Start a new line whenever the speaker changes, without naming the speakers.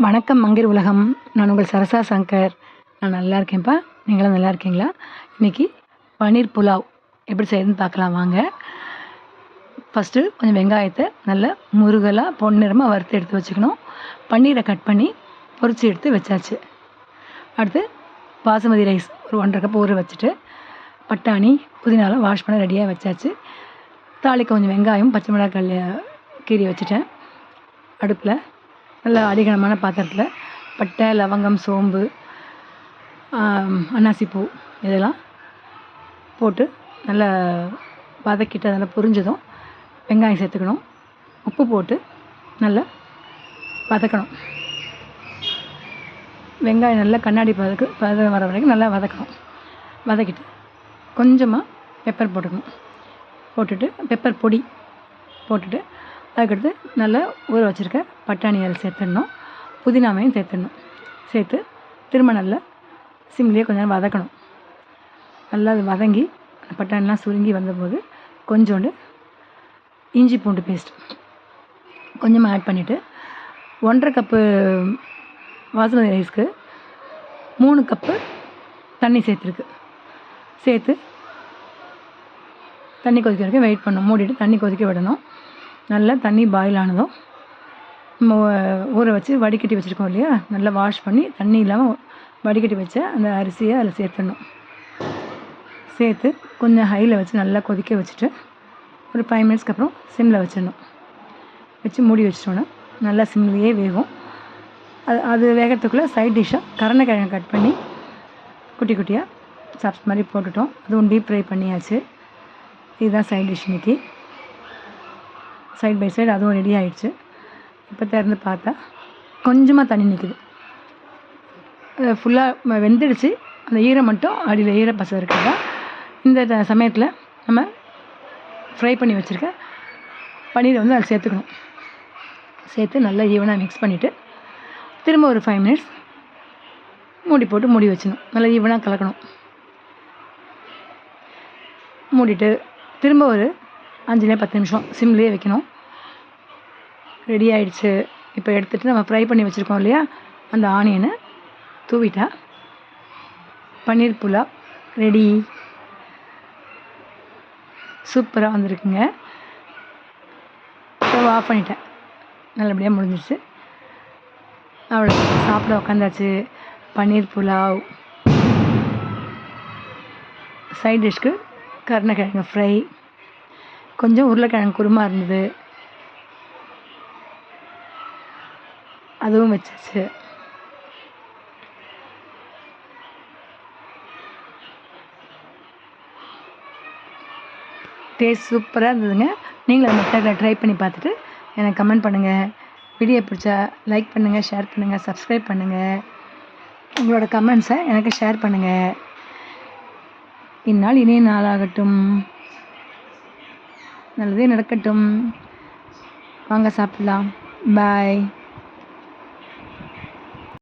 வணக்கம் மங்கையர் உலகம். நான் உங்கள் சரசா சங்கர். நான் நல்லா இருக்கேன்ப்பா. நீங்களும் நல்லா இருக்கீங்களா? இன்றைக்கி பன்னீர் புலாவ் எப்படி செய்யுதுன்னு பார்க்கலாம் வாங்க. ஃபஸ்ட்டு கொஞ்சம் வெங்காயத்தை நல்லா முருகலாக பொன்னிறமாக வறுத்து எடுத்து வச்சுக்கணும். பன்னீரை கட் பண்ணி பொரித்து எடுத்து வச்சாச்சு. அடுத்து பாசுமதி ரைஸ் ஒரு 1.5 கப் ஊற வச்சுட்டு பட்டாணி புதினாலாம் வாஷ் பண்ண ரெடியாக வச்சாச்சு. தாளிக்க கொஞ்சம் வெங்காயம் பச்சை மிளகாய் கீறி வச்சுட்டேன். அடுப்பில் நல்லா அடிகனமான பாத்திரத்தில் பட்டை லவங்கம் சோம்பு அன்னாசிப்பூ இதெல்லாம் போட்டு நல்லா வதக்கிட்டு நல்லா பொரிஞ்சதும் வெங்காயம் சேர்த்துக்கணும். உப்பு போட்டு நல்லா வதக்கணும். வெங்காயம் நல்லா கண்ணாடி பதம் வர வரைக்கும் நல்லா வதக்கணும். வதக்கிட்டு கொஞ்சமாக பெப்பர் போட்டுக்கணும். போட்டுட்டு பெப்பர் பொடி போட்டுட்டு அதுக்கடுத்து நல்லா ஊற வச்சுருக்க பட்டாணி அதில் சேர்த்துடணும். புதினாவையும் சேர்த்துடணும். சேர்த்து திரும்ப நல்லா சிம்லேயே கொஞ்சம் நேரம் வதக்கணும். நல்லா அது வதங்கி பட்டாணிலாம் சுருங்கி வந்தபோது கொஞ்சோண்டு இஞ்சி பூண்டு பேஸ்ட் கொஞ்சமாக ஆட் பண்ணிவிட்டு 1.5 கப்பு பாசுமதி ரைஸ்க்கு 3 கப்பு தண்ணி சேர்த்துருக்கு. சேர்த்து தண்ணி கொதிக்க வரைக்கும் வெயிட் பண்ணணும். மூடிட்டு தண்ணி கொதிக்க விடணும். நல்லா தண்ணி பாயில் ஆனதும் நம்ம ஊற வச்சு வடிகட்டி வச்சுருக்கோம் இல்லையா, நல்லா வாஷ் பண்ணி தண்ணி இல்லாமல் வடிகட்டி வச்ச அந்த அரிசியை அதில் சேர்த்துடணும். சேர்த்து கொஞ்சம் ஹையில் வச்சு நல்லா கொதிக்க வச்சுட்டு ஒரு 5 மினிட்ஸ்க்கு அப்புறம் சிம்மில் வச்சிடணும். வச்சு மூடி வச்சிட்டோன்னா நல்லா சிம்லேயே வேகும். அது வேகிறதுக்குள்ளே சைட் டிஷ்ஷாக கருணைக்கிழங்கு கட் பண்ணி குட்டி குட்டியாக சாப்ஸ் மாதிரி போட்டுட்டோம். அதுவும் டீப் ஃப்ரை பண்ணியாச்சு. இதுதான் சைட் டிஷ் இன்றைக்கி. சைட் பை சைடு அதுவும் ரெடி ஆகிடுச்சு. இப்போ திறந்து பார்த்தா கொஞ்சமாக தண்ணி நிற்குது. ஃபுல்லாக வெந்துடுச்சு. அந்த ஈரம் மட்டும் அடியில் ஈரப்பசை இருக்கிறதா. இந்த சமயத்தில் நம்ம ஃப்ரை பண்ணி வச்சுருக்க பன்னீரை வந்து அதில் சேர்த்துக்கணும். சேர்த்து நல்லா ஈவனாக மிக்ஸ் பண்ணிவிட்டு திரும்ப ஒரு 5 மினிட்ஸ் மூடி போட்டு மூடி வச்சிடணும். நல்லா ஈவனாக கலக்கணும். மூடிட்டு திரும்ப ஒரு 5-10 நிமிஷம் சிம்லேயே வைக்கணும். ரெடி ஆகிடுச்சு. இப்போ எடுத்துகிட்டு நம்ம ஃப்ரை பண்ணி வச்சுருக்கோம் இல்லையா, அந்த ஆனியனை தூவிட்டா பன்னீர் புலாவ் ரெடி. சூப்பராக வந்திருக்குங்க. ஸ்டவ் ஆஃப் பண்ணிட்டேன். நல்லபடியாக முடிஞ்சிடுச்சு. அவ்வளோ சாப்பிட உக்காந்தாச்சு. பன்னீர் புலாவ். சைட் டிஷ்க்கு கருணைக்கிழங்கு ஃப்ரை, கொஞ்சம் உருளைக்கிழங்கு குருமா இருந்தது, அதுவும் வச்சாச்சு. டேஸ்ட் சூப்பராக இருந்ததுங்க. நீங்களும் அந்த மெத்தடில் ட்ரை பண்ணி பார்த்துட்டு எனக்கு கமெண்ட் பண்ணுங்கள். வீடியோ பிடிச்சா லைக் பண்ணுங்கள், ஷேர் பண்ணுங்கள், சப்ஸ்கிரைப் பண்ணுங்கள். உங்களோட கமெண்ட்ஸை எனக்கு ஷேர் பண்ணுங்கள். இந்நாள் இனிய நாளாகட்டும். நல்லதே நடக்கட்டும். வாங்க சாப்பிடலாம். பாய்.